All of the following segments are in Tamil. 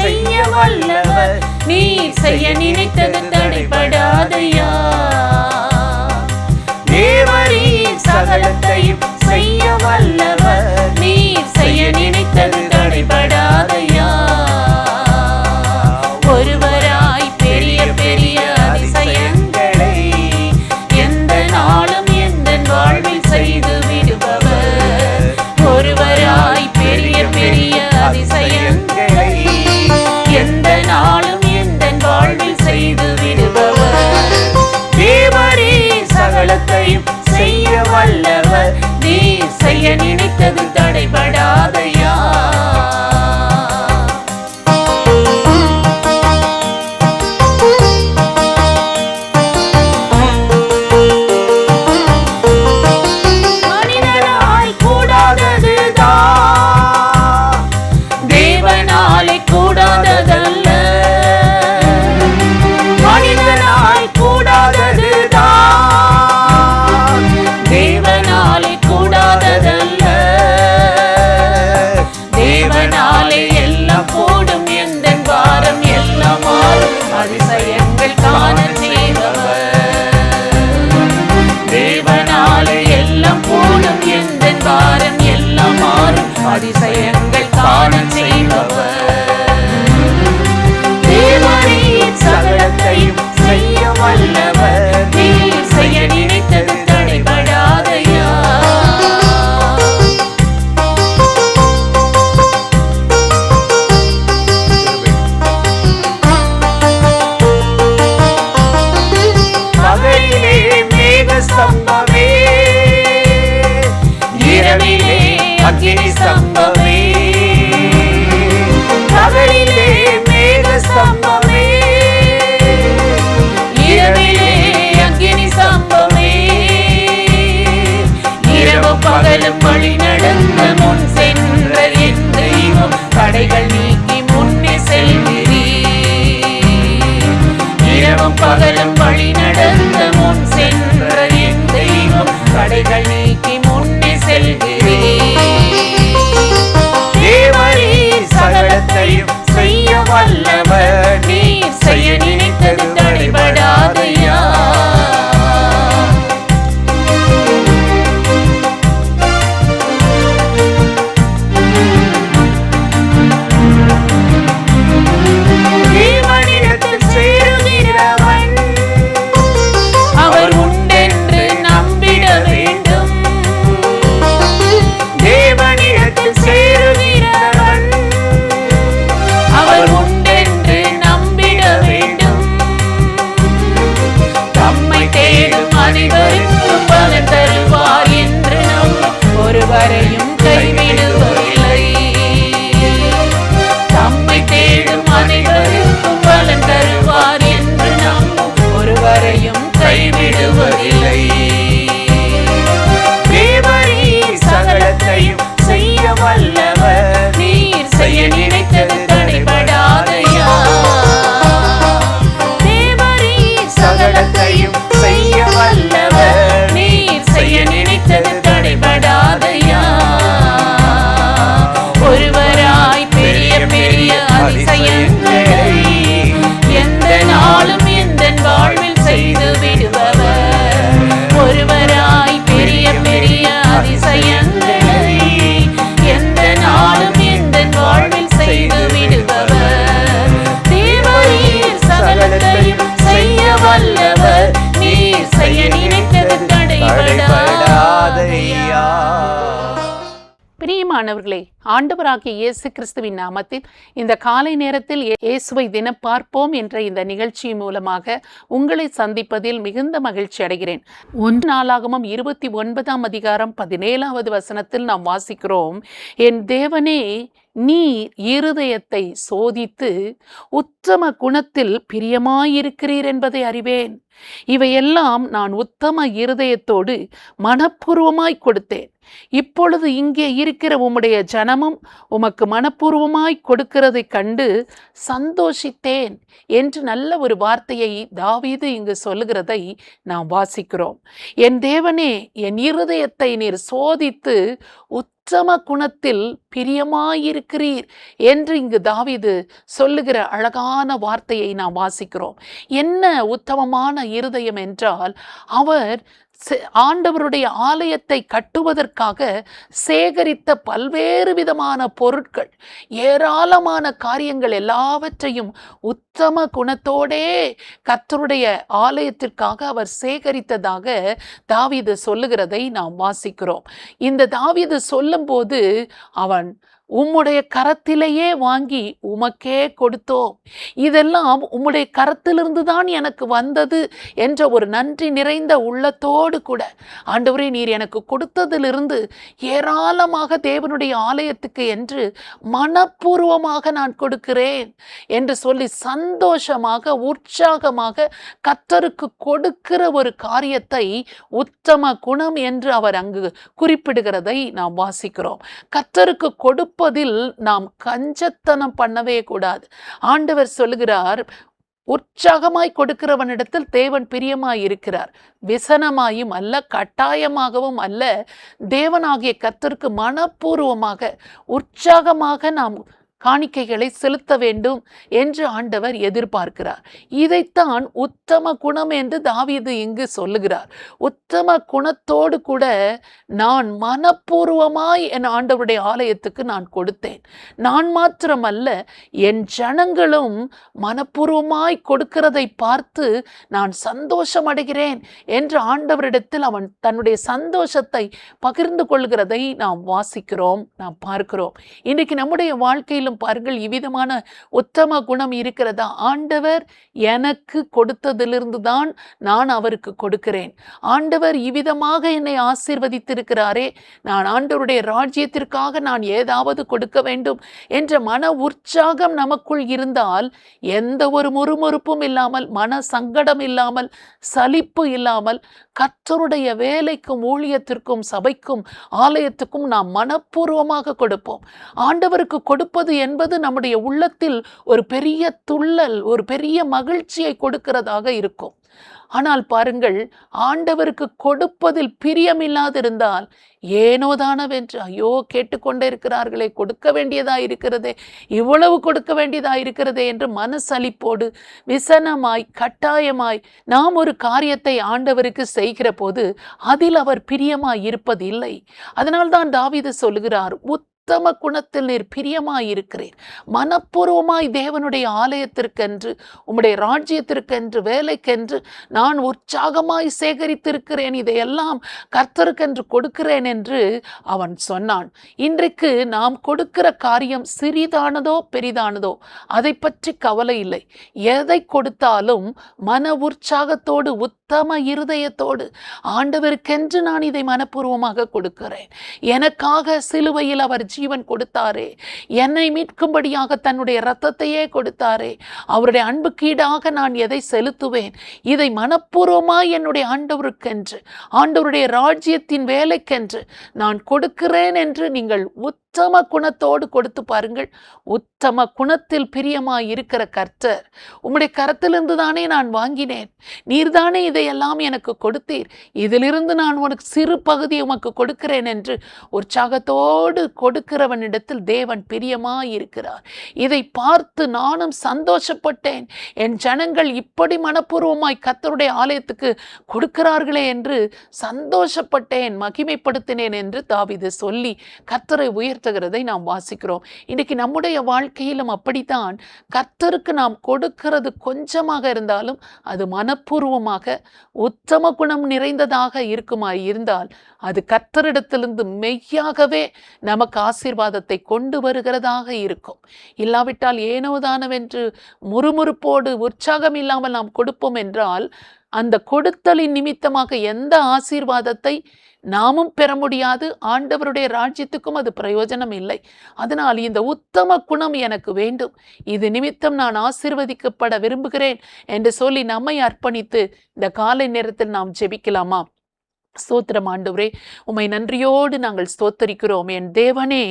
செய்ய வல்லவர். நீர் செய்ய நினைத்தது தடைபடாதையா. தேவரீர் சகலத்தையும் செய்ய வல்லவர். நீர் செய்ய நினைத்தது தடைபடாதையா. ஒருவராய் பெரிய பெரிய அதிசயங்களை எந்த நாளும் எந்த வாழ்வில் செய்து விடுபவர். ஒருவராய் பெரிய பெரிய அதிசயங்களை எந்த நாளும் எந்த வாழ்வில் செய்து விடுபவர். தேவரே சகலத்தையும் செய்ய வல்லவர். நீர் செய்ய நினைத்தது தடைபடாதையா. மனிதனால் கூடாததுதான் தேவனாலே கூடாததல்ல. மனிதனால் கூடாததுதான் தேவனாலே கூடாததல்ல. தேவனாலே எல்லாம் கூடும். எந்த வாரம் எல்லாம் மாறும். அதிசயங்கள் காண செய்பவர். தேவனாலே எல்லாம் கூடும். எந்த வாரம் எல்லாம் மாறும். அதிசயங்கள் காண செய்பவர். தேவரீர் சகலத்தையும் செய்ய வல்லவர். நீர் செய்ய நினைத்தது தடைபடாதையா. பகலிலே மேக ஸ்தம்பமே, இரவிலே அக்கினி ஸ்தம்பமே. பகலிலே மேக ஸ்தம்பமே, இரவிலே அக்கினி ஸ்தம்பமே. இரவு பகலும் வழி நடந்த முன் சென்ற என் தெய்வம். தடைகள் நீக்கி முன்னே செல்கிறீர். இரவும் பகலும் வழி நடந்த முன் சென்ற என் தெய்வம். தடைகள் நீக்கி முன்னே செல்கிறீர். தேவரீர் சகலத்தையும் செய்ய வல்லவர். நீர் செய்ய நினைத்தது தடைபடாதையா. தேவனிடத்தில் சேருகிறவன் அவர் உண்டென்று நம்பிட வேண்டும். தேவனிடத்தில் சேருகிறவன் அவர் உண்டென்று நம்பிட வேண்டும். தம்மை தேடும் அனைவருக்கும் பலன் தருவார் என்று நம்பும் ஒருவரையும் கைவிடுவதில்லை. தம்மை தேடும் அனைவருக்கும் பலன் தருவார் என்று நம்பும் ஒருவரையும் கைவிடுவதில்லை. தேவரீர் சகலத்தையும் செய்ய வல்லவர். நீர் செய்ய நினைத்தது தடைபடாதையா. தேவரீர் சகலத்தையும் செய்ய வல்லவர். நீர் செய்ய நினைத்தது தடைபடாதையா. ஒருவராய் பெரிய பெரிய அதிசயங்களை எந்த நாளும் எந்த வாழ்வில் செய்து விடுபவர். ஒருவராய் பெரிய பெரிய அதிசயங்களை எந்த நாளும் எந்த வாழ்வில் செய்து விடுபவர். தேவரீர் சகலத்தையும் செய்ய வல்லவர். நீர் செய்ய நினைத்தது தடைபடாதையா. பிரியமானவர்களே, ஆண்டவராகிய இயேசு கிறிஸ்துவின் நாமத்தில் இந்த காலை நேரத்தில் இயேசுவை தினம் பார்ப்போம் என்ற இந்த நிகழ்ச்சி மூலமாக உங்களை சந்திப்பதில் மிகுந்த மகிழ்ச்சி அடைகிறேன். 1 நாளாகமம் 29ஆம் அதிகாரம் 17வது வசனத்தில் நாம் வாசிக்கிறோம், என் தேவனே, நீர் இருதயத்தை சோதித்து உத்தம குணத்தில் பிரியமாயிருக்கிறீர் என்பதை அறிவேன். இவையெல்லாம் நான் உத்தம இருதயத்தோடு மனப்பூர்வமாய் கொடுத்தேன். இப்பொழுது இங்கே இருக்கிற உம்முடைய ஜனமும் உமக்கு மனப்பூர்வமாய் கொடுக்கிறதை கண்டு சந்தோஷித்தேன் என்று நல்ல ஒரு வார்த்தையை தாவீது இங்கு சொல்லுகிறதை நாம் வாசிக்கிறோம். என் தேவனே, என் இருதயத்தை நீர் சோதித்து உத்தம குணத்தில் பிரியமாயிருக்கிறீர் என்று இங்கு தாவீது சொல்லுகிற அழகான வார்த்தையை நாம் வாசிக்கிறோம். என்ன உத்தமமான இருதயம் என்றால், அவர் ஆண்டவருடைய ஆலயத்தை கட்டுவதற்காக சேகரித்த பல்வேறு விதமான பொருட்கள், ஏராளமான காரியங்கள் எல்லாவற்றையும் உத்தம குணத்தோடே கர்த்தருடைய ஆலயத்திற்காக அவர் சேகரித்ததாக தாவீது சொல்லுகிறதை நாம் வாசிக்கிறோம். இந்த தாவீது சொல்லும்போது, அவன் உம்முடைய கரத்திலேயே வாங்கி உமக்கே கொடுத்தோம், இதெல்லாம் உம்முடைய கரத்திலிருந்து தான் எனக்கு வந்தது என்ற ஒரு நன்றி நிறைந்த உள்ளத்தோடு கூட, ஆண்டவரே நீர் எனக்கு கொடுத்ததிலிருந்து ஏராளமாக தேவனுடைய ஆலயத்துக்கு என்று மனப்பூர்வமாக நான் கொடுக்கிறேன் என்று சொல்லி சந்தோஷமாக உற்சாகமாக கர்த்தருக்கு கொடுக்கிற ஒரு காரியத்தை உத்தம குணம் என்று அவர் அங்கு குறிப்பிடுகிறதை நாம் வாசிக்கிறோம். கர்த்தருக்கு கொடுப்பதில் நாம் கஞ்சத்தனம் பண்ணவே கூடாது. ஆண்டவர் சொல்லுகிறார், உற்சாகமாய் கொடுக்கிறவனிடத்தில் தேவன் பிரியமாய் இருக்கிறார், விசனமாயும் அல்ல, கட்டாயமாகவும் அல்ல. தேவனாகிய கர்த்தருக்கு மனப்பூர்வமாக உற்சாகமாக நாம் காணிக்கைகளை செலுத்த வேண்டும் என்று ஆண்டவர் எதிர்பார்க்கிறார். இதைத்தான் உத்தம குணம் என்று தாவீது இங்கு சொல்லுகிறார். உத்தம குணத்தோடு கூட நான் மனப்பூர்வமாய் என் ஆண்டவருடைய ஆலயத்துக்கு நான் கொடுத்தேன். நான் மாத்திரமல்ல, என் ஜனங்களும் மனப்பூர்வமாய் கொடுக்கிறதை பார்த்து நான் சந்தோஷம் அடைகிறேன் என்று ஆண்டவரிடத்தில் அவன் தன்னுடைய சந்தோஷத்தை பகிர்ந்து கொள்கிறதை நாம் வாசிக்கிறோம், நாம் பார்க்கிறோம். இன்றைக்கு நம்முடைய வாழ்க்கையில் பாருங்கள், இவ்விதமான உத்தம குணம் இருக்கிறதா? ஆண்டவர் எனக்கு கொடுத்ததிலிருந்து தான் நான் அவருக்கு கொடுக்கிறேன். ஆண்டவர் இவ்விதமாக என்னை ஆசீர்வதித்திருக்கிறாரே, நான் ஆண்டவருடைய ராஜ்யத்திற்காக நான் ஏதாவது கொடுக்க வேண்டும் என்ற மன உற்சாகம் நமக்குள் இருந்தால், எந்த ஒரு முறுமுறுப்பும் இல்லாமல், மன சங்கடம் இல்லாமல், சலிப்பு இல்லாமல் கர்த்தருடைய வேலைக்கும் ஊழியத்திற்கும் சபைக்கும் ஆலயத்துக்கும் நாம் மனப்பூர்வமாக கொடுப்போம். ஆண்டவருக்கு கொடுப்பது என்பது நம்முடைய உள்ளத்தில் ஒரு பெரிய துள்ளல், ஒரு பெரிய மகிழ்ச்சியை கொடுக்கிறதாக இருக்கும். ஆனால் பாருங்கள், ஆண்டவருக்கு கொடுப்பதில் பிரியமில்லாதிருந்தால் ஏனோதானவென்று ஐயோ கேட்டுக்கொண்டே இருக்கிறார்களே, கொடுக்க வேண்டியதா இருக்கிறதே, இவ்வளவு கொடுக்க வேண்டியதா இருக்கிறதே என்று மனசலிப்போடு விசனமாய் கட்டாயமாய் நாம் ஒரு காரியத்தை ஆண்டவருக்கு செய்கிற போது அதில் அவர் பிரியமாய் இருப்பதில்லை. அதனால்தான் தாவீது சொல்லுகிறார், உத்தம குணத்தில் நீர் பிரியமாயிருக்கிறீர், மனப்பூர்வமாய் தேவனுடைய ஆலயத்திற்கென்று, உம்முடைய ராஜ்யத்திற்கென்று, வேலைக்கென்று நான் உற்சாகமாய் சேகரித்திருக்கிறேன், இதையெல்லாம் கர்த்தருக்கென்று கொடுக்கிறேன் என்று அவன் சொன்னான். இன்றைக்கு நாம் கொடுக்கிற காரியம் சிறிதானதோ பெரிதானதோ அதை பற்றி கவலை இல்லை. எதை கொடுத்தாலும் மன உற்சாகத்தோடு உத்தம இருதயத்தோடு, ஆண்டவருக்கென்று நான் இதை மனப்பூர்வமாக கொடுக்கிறேன், எனக்காக சிலுவையில் அவர் ஜீவன் கொடுத்தாரே, என்னை மீட்கும்படியாக தன்னுடைய இரத்தத்தையே கொடுத்தாரே, அவருடைய அன்புக்கீடாக நான் எதை செலுத்துவேன், இதை மனப்பூர்வமாய் என்னுடைய ஆண்டவருக்கென்று, ஆண்டவருடைய ராஜ்யத்தின் வேலைக்கென்று நான் கொடுக்கிறேன் என்று நீங்கள் உத்தம குணத்தோடு கொடுத்து பாருங்கள். உத்தம குணத்தில் பிரியமாய் இருக்கிற கர்த்தர், உம்முடைய கரத்திலிருந்து தானே நான் வாங்கினேன், நீர்தானே இதையெல்லாம் எனக்கு கொடுத்தீர், இதிலிருந்து நான் உனக்கு சிறு பகுதி உமக்கு கொடுக்கிறேன் என்று உற்சாகத்தோடு கொடுக்கிறவனிடத்தில் தேவன் பிரியமாய் இருக்கிறார். இதை பார்த்து நானும் சந்தோஷப்பட்டேன். என் ஜனங்கள் இப்படி மனப்பூர்வமாய் கர்த்தருடைய ஆலயத்துக்கு கொடுக்கிறார்களே என்று சந்தோஷப்பட்டேன், மகிமைப்படுத்தினேன் என்று தாவீது சொல்லி கர்த்தரை உயர்த்துகிறதை நாம் வாசிக்கிறோம். இன்னைக்கு நம்முடைய வாழ்க்கையிலும் அப்படித்தான். கர்த்தருக்கு நாம் கொடுக்கிறது கொஞ்சமாக இருந்தாலும் அது மனப்பூர்வமாக உத்தம குணம் நிறைந்ததாக இருக்குமாய் இருந்தால் அது கர்த்தரிடத்திலிருந்து மெய்யாகவே நமக்கு ஆசீர்வாதத்தை கொண்டு வருகிறதாக இருக்கும். இல்லாவிட்டால் ஏனோதானவென்று முறுமுறுப்போடு உற்சாகம் இல்லாமல் நாம் கொடுப்போம் என்றால் அந்த கொடுத்தலின் நிமித்தமாக எந்த ஆசீர்வாதத்தை நாமும் பெற முடியாது, ஆண்டவருடைய ராஜ்யத்துக்கும் அது பிரயோஜனம் இல்லை. அதனால் இந்த உத்தம குணம் எனக்கு வேண்டும், இது நிமித்தம் நான் ஆசீர்வதிக்கப்பட விரும்புகிறேன் என்று சொல்லி நம்மை அர்ப்பணித்து இந்த காலை நேரத்தில் நாம் ஜெபிக்கலாமா? ஸ்தோத்திரம் ஆண்டவரே, உம்மை நன்றியோடு நாங்கள் ஸ்தோத்தரிக்கிறோம். என் தேவனே,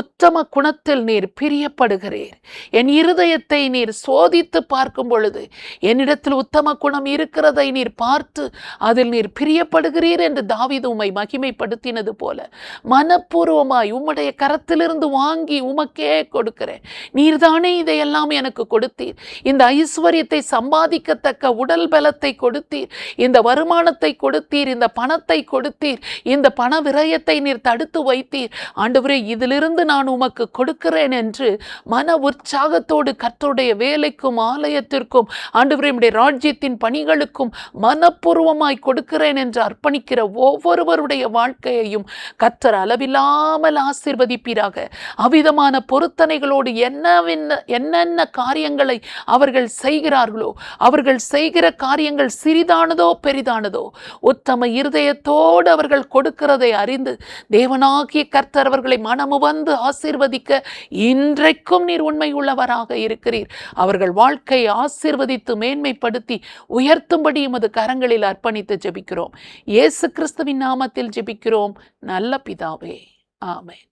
உத்தம குணத்தில் நீர் பிரியப்படுகிறீர். என் இருதயத்தை நீர் சோதித்து பார்க்கும் பொழுது என்னிடத்தில் உத்தம குணம் இருக்கிறதை நீர் பார்த்து அதில் நீர் பிரியப்படுகிறீர் என்று தாவீது உம்மை மகிமைப்படுத்தினது போல மனப்பூர்வமாய் உம்முடைய கரத்திலிருந்து வாங்கி உமக்கே கொடுக்கிறேன். நீர்தானே இதையெல்லாம் எனக்கு கொடுத்தீர். இந்த ஐஸ்வர்யத்தை சம்பாதிக்கத்தக்க உடல் பலத்தை கொடுத்தீர், இந்த வருமானத்தை கொடுத்தீர், இந்த பணத்தை கொடுத்தீர், இந்த பண விரயத்தை நீர் தடுத்து வைத்தீர். ஆண்டவரே, இதிலிருந்து நான் உமக்கு கொடுக்கிறேன் என்று மன உற்சாகத்தோடு கர்த்தருடைய வேலைக்கும் ஆலயத்திற்கும் ஆண்டவரே உம்முடைய ராஜ்யத்தின் பணிகளுக்கும் மனப்பூர்வமாய் கொடுக்கிறேன் என்று அர்ப்பணிக்கிற ஒவ்வொருவருடைய வாழ்க்கையையும் கர்த்தர் அளவில்லாமல் ஆசீர்வதிப்பீராக. அவ்விதமான பொருத்தனைகளோடு என்னென்ன காரியங்களை அவர்கள் செய்கிறார்களோ, அவர்கள் செய்கிற காரியங்கள் சிறிதானதோ பெரிதானதோ, உத்தம இருதயத்தோடு அவர்கள் கொடுக்கிறதை அறிந்து தேவனாகிய கர்த்தர் அவர்களை மனமுவந்து ஆசீர்வதிக்க இன்றைக்கும் நீர் உண்மை உள்ளவராக இருக்கிறீர். அவர்கள் வாழ்க்கையை ஆசீர்வதித்து மேன்மைப்படுத்தி உயர்த்தும்படி உமது கரங்களில் அர்ப்பணித்து ஜெபிக்கிறோம். இயேசு கிறிஸ்துவின் நாமத்தில் ஜெபிக்கிறோம் நல்ல பிதாவே, ஆமென்.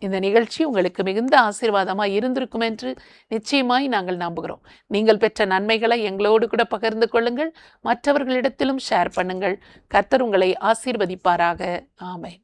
இந்த நிகழ்ச்சி உங்களுக்கு மிகுந்த ஆசீர்வாதமாய் இருந்திருக்கும் என்று நிச்சயமாய் நாங்கள் நம்புகிறோம். நீங்கள் பெற்ற நன்மைகளை எங்களோடு கூட பகிர்ந்து கொள்ளுங்கள், மற்றவர்களிடத்திலும் ஷேர் பண்ணுங்கள். கர்த்தர் உங்களை ஆசீர்வதிப்பாராக. ஆமென்.